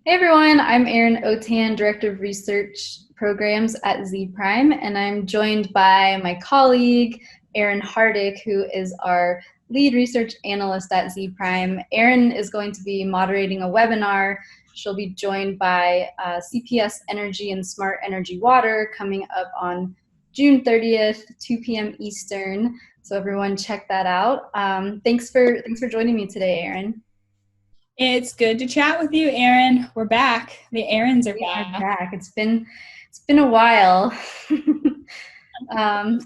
Hey everyone, I'm Erin Otan, Director of Research Programs at Z Prime, and I'm joined by my colleague, Erin Hardick, who is our lead research analyst at Z Prime. Erin is going to be moderating a webinar. She'll be joined by CPS Energy and Smart Energy Water coming up on June 30th, 2 p.m. Eastern. So everyone check that out. Thanks for joining me today, Erin. It's good to chat with you, Erin. We're back. The Erins are We are back. back. It's been a while.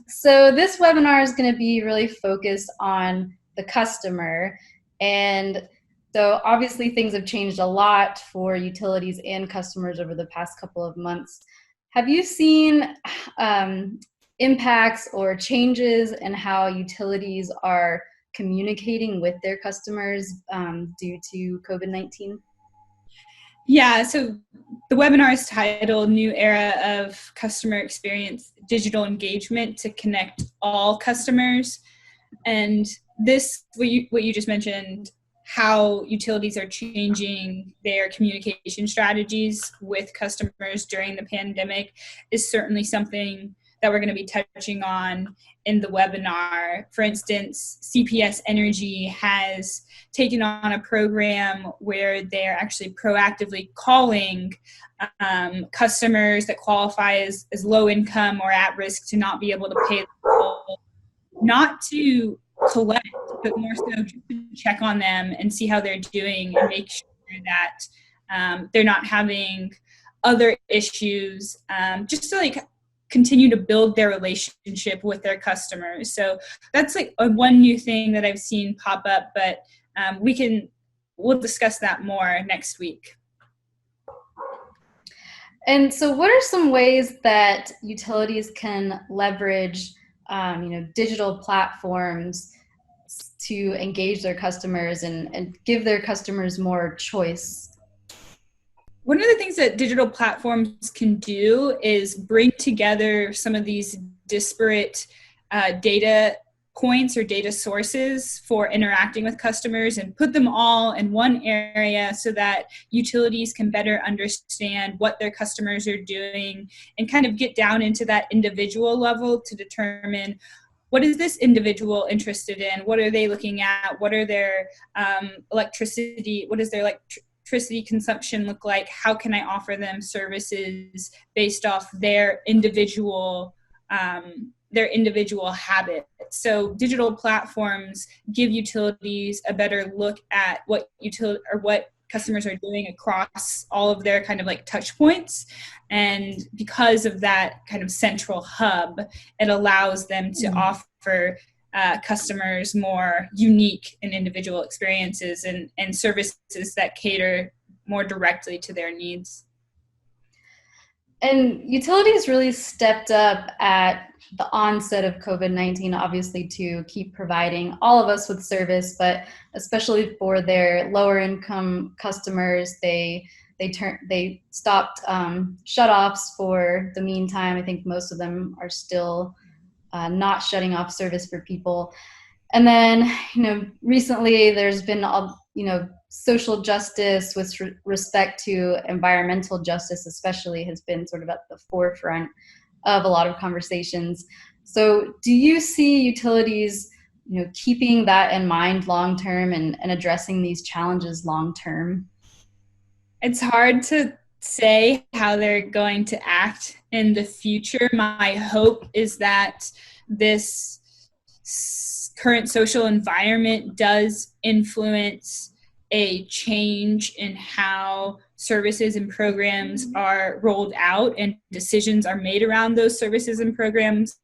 So this webinar is going to be really focused on the customer, and so obviously things have changed a lot for utilities and customers over the past couple of months. Have you seen impacts or changes in how utilities are communicating with their customers due to COVID-19? Yeah, so the webinar is titled New Era of Customer Experience Digital Engagement to Connect All Customers. And this, what you just mentioned, how utilities are changing their communication strategies with customers during the pandemic is certainly something that we're going to be touching on in the webinar. For instance, CPS Energy has taken on a program where they're actually proactively calling customers that qualify as low income or at risk to not be able to pay the bill, not to collect, but more so just to check on them and see how they're doing and make sure that they're not having other issues, just to like continue to build their relationship with their customers. So that's like one new thing that I've seen pop up, but we'll discuss that more next week. And so what are some ways that utilities can leverage digital platforms to engage their customers and give their customers more choice? One of the things that digital platforms can do is bring together some of these disparate data points or data sources for interacting with customers and put them all in one area so that utilities can better understand what their customers are doing and kind of get down into that individual level to determine what is this individual interested in, what are they looking at, what are their what is their electricity consumption look like, how can I offer them services based off their individual habits. So digital platforms give utilities a better look at what customers are doing across all of their kind of like touch points. And because of that kind of central hub, it allows them to offer customers more unique and individual experiences and services that cater more directly to their needs. And utilities really stepped up at the onset of COVID-19, obviously, to keep providing all of us with service, but especially for their lower income customers, they stopped shutoffs for the meantime. I think most of them are still not shutting off service for people. And then, recently there's been social justice with respect to environmental justice, especially, has been sort of at the forefront of a lot of conversations. So do you see utilities, keeping that in mind long term and addressing these challenges long term? It's hard to say how they're going to act in the future. My hope is that this current social environment does influence a change in how services and programs are rolled out and decisions are made around those services and programs.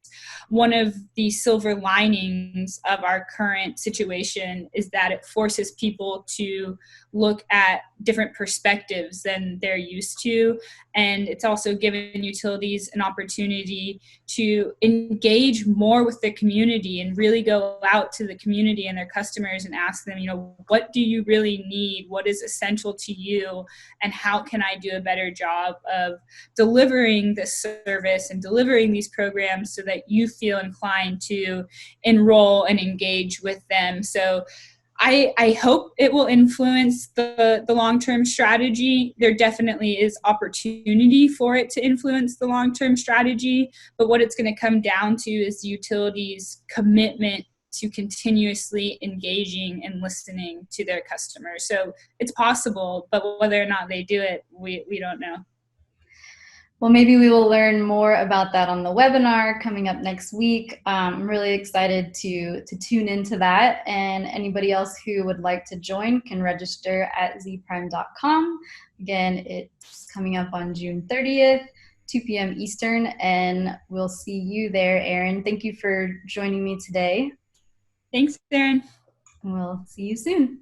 One of the silver linings of our current situation is that it forces people to look at different perspectives than they're used to. And it's also given utilities an opportunity to engage more with the community and really go out to the community and their customers and ask them, what do you really need? What is essential to you? And how can I do a better job of delivering this service and delivering these programs so that you feel inclined to enroll and engage with them? So I hope it will influence the long-term strategy. There definitely is opportunity for it to influence the long-term strategy, but what it's going to come down to is the utilities' commitment to continuously engaging and listening to their customers. So it's possible, but whether or not they do it, we don't know. Well, maybe we will learn more about that on the webinar coming up next week. I'm really excited to tune into that. And anybody else who would like to join can register at zprime.com. Again, it's coming up on June 30th, 2 p.m. Eastern, and we'll see you there, Erin. Thank you for joining me today. Thanks, Erin. We'll see you soon.